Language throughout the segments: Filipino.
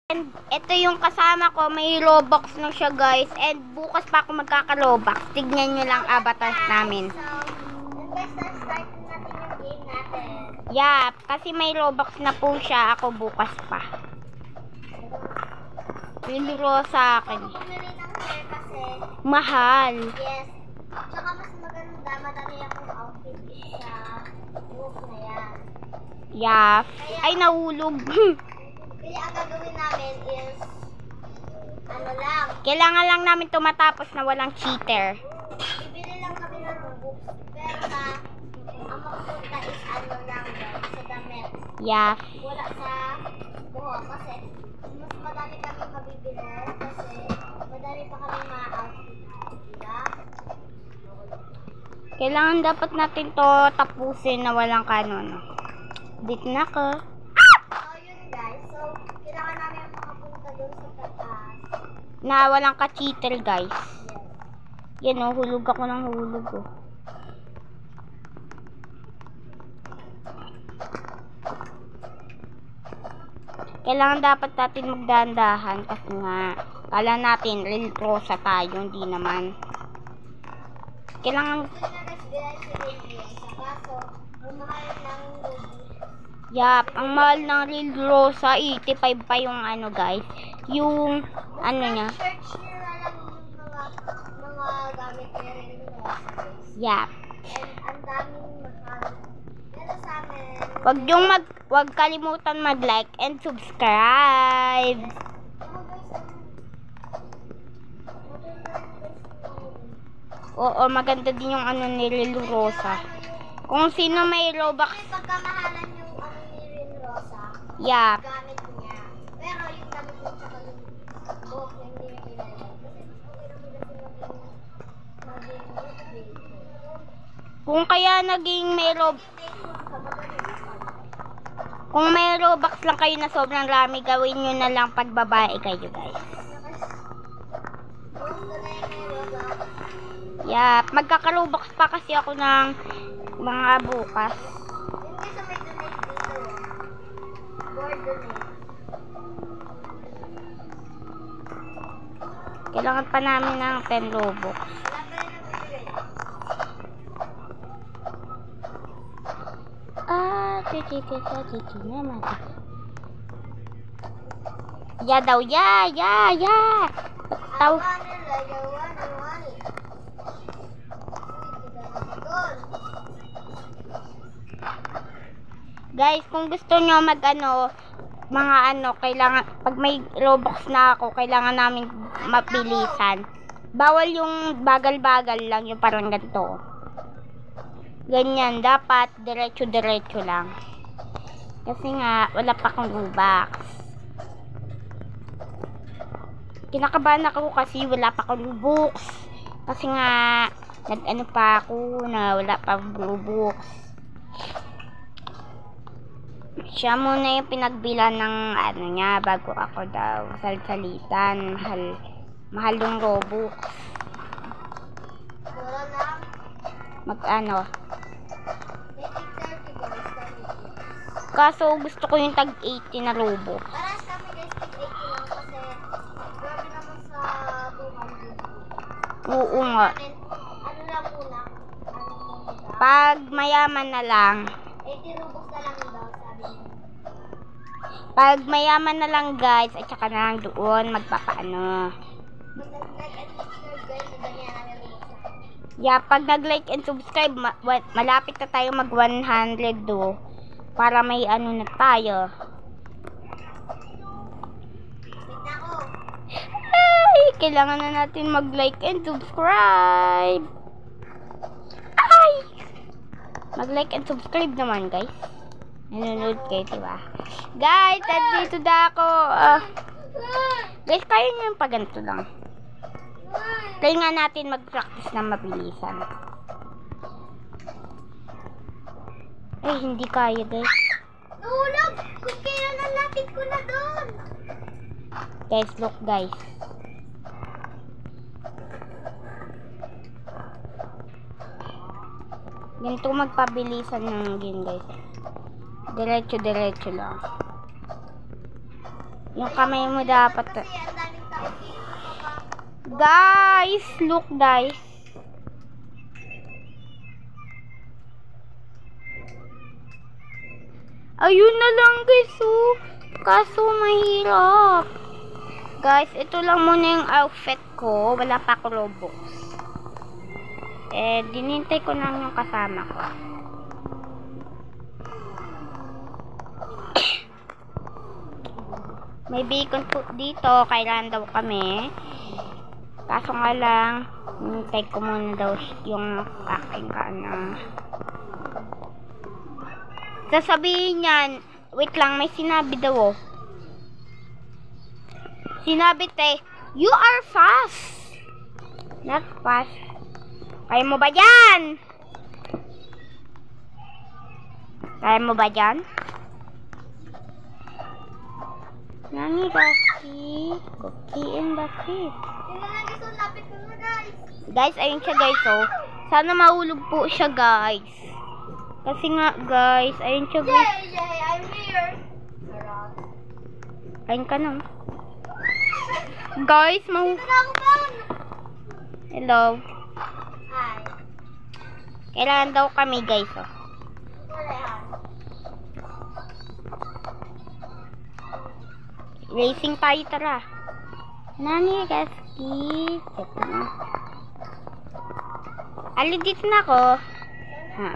And ito yung kasama ko, may Robux na siya guys. And bukas pa ako magkaka-Robux. Tignan nyo lang avatars namin. Start natin yung game natin. Yeah, kasi may Robux na po siya. Ako bukas pa. Liliro sa akin. Bumili ng hair kasi Mahal. yes. Tsaka mas maganda, madali akong outfit sa book na yan. Yeah. Ay, nahulog. Kaya ang gagawin namin is ano lang, Kailangan lang namin tumatapos na walang cheater. bibili lang kami ng books. Pero ang mapunta is ano lang guys, sa damit. Yeah. Wala sa buhok kasi mas madami kami mabibili kasi madami pa kami ma-outfit. Diba? Kailangan dapat natin to tapusin na walang kanon. Dito na ko. So yun guys, so kailangan namin makapunta doon sa taas. Na walang ka-cheater guys. Yes. Yan oh, hulog ako ng hulog oh. Kailangan dapat natin magdahan-dahan kasi nga kala natin real rosa tayo, hindi naman. Kailangan Gusto nyo guys, guys, sa kaso, ang mahal ng yap, ang mahal ng real rosa 85 pa yung ano guys. Yung ano niya. search nyo na lang yung mga gamit nyo rin yung guys. Yap. And ang daming mahal. Pero sa amin, Wag kalimutan mag-like and subscribe. ano guys, Oo, maganda din yung ano ni Real Rosa. Kung sino may Robux, may pagkamahalan yung ano ni Rin Rosa, yap. gamit niya. Pero yung gamit niya tsaka yung buhok niya hindi niya kailangan. Kasi mas okay naman kasi maging Kung kaya naging kung may Robux lang kayo na sobrang rami, gawin nyo na lang pag babae kayo guys. Yap, magkaka-Robux pa kasi ako ng mga bukas. Yung kasi may donate dito. Board donate. Kailangan pa namin ng 10 Robux. Wala pa rin nabibili. Titi naman. Ya daw, ya. Taw. Guys, kung gusto nyo kailangan, pag may Robux na ako, kailangan namin mabilisan. Bawal yung bagal-bagal lang, yung parang ganito. Ganyan, dapat diretso-diretso lang. Kasi nga, wala pa akong Robux. Kinakabahan ako kasi wala pa akong Robux. Kasi nga, nag-ano pa ako na wala pa akong Robux. Siya muna yung pinagbilan ng ano niya bago ako daw salitan. Mahal yung Robux. Wala lang. Mag-ano. May 30 guys. Kaso gusto ko yung tag 80 na Robux. Parang kami guys, 80 lang kasi grabe naman sa 200. Oo nga. Ano lang muna? Ano muna? Pag mayaman na lang. 80 rubos na lang daw sabi niya. Pag mayaman na lang guys, at saka na lang doon magpapaano. Pag nag-like and subscribe guys, ganyan namin rubos na. Yeah, pag nag-like and subscribe, malapit na tayo mag 100 do. Para may ano na tayo. Wait na ako. Ay, kailangan na natin mag-like and subscribe. Ay! Mag-like and subscribe naman, guys. Nanonood kayo, diba? Guys, dito na ako. Guys, kaya nyo yung paganto lang. Kaya nga natin mag-practice na mabilisan. Ay, hindi kaya, guys. Nahulog! Kung kaya nalapit ko na doon. Guys, look, guys. Ganito magpabilisan ng game, guys. Diretso lang. Yung kamay mo dapat. Kasi ang daming tao dito. Guys, look guys. Ayun na lang guys, oh. Kaso mahirap. Guys, ito lang muna yung outfit ko. Wala pa ako Robux. Dinintay ko lang yung kasama ko. May bacon po dito. Kailangan daw kami. Kaso nga lang, hinintay ko muna daw yung aking sasabihin yan. Wait lang, may sinabi daw, oh. Sinabi, te, you are fast. Not fast. Kaya mo ba yan? Kaya mo ba yan? Nani, Rocky? Cookie in the crib. Yun na lang guys, lapit ko na guys. Guys, ayun siya guys, oh. Sana mahulog po siya, guys. Kasi nga, guys, ayun siya, guys. Yay, I'm here. Ayun ka na. Guys, Ito na ako ba? Hello. Hi. Kailangan daw kami, guys, oh. Wala yan. Racing tayo, tara. Nani, Gaski? Ito na. Ali, dito na ako. Ha.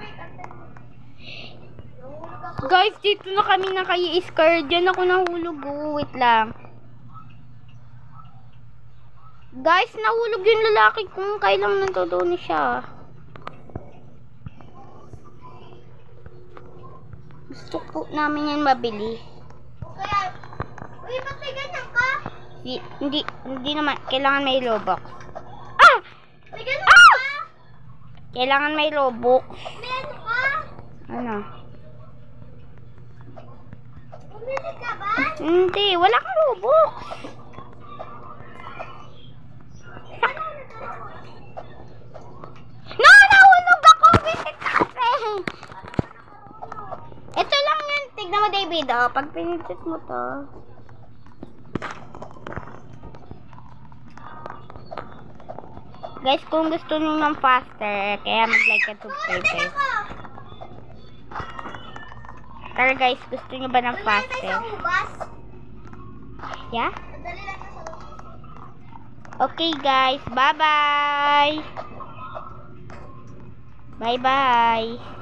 Guys, dito na kami naka-i-skirt. Diyan ako nahulog, oh. Wait lang. Guys, nahulog yung lalaki kung kailang nandoon siya. Gusto po namin yan mabili. Kaya, uy, ba't may ganyan ka? Hindi naman. Kailangan may Robux. Ah! May ganyan ka? Kailangan may Robux. May ano ka? Ano? Bumili ka ba? Hindi. Wala kang Robux. No! Nahulog ako! Visit kasi! Ito lang yan. Tignan mo, David. Oh, pag pinisit mo to. Guys, kung gusto nyo ng faster, kaya mag-like at subscribe kayo. Tara guys, gusto nyo ba ng Dali faster? lang sa ubas. Yeah? Dali lang sa ubas. Okay guys, bye-bye! Bye-bye!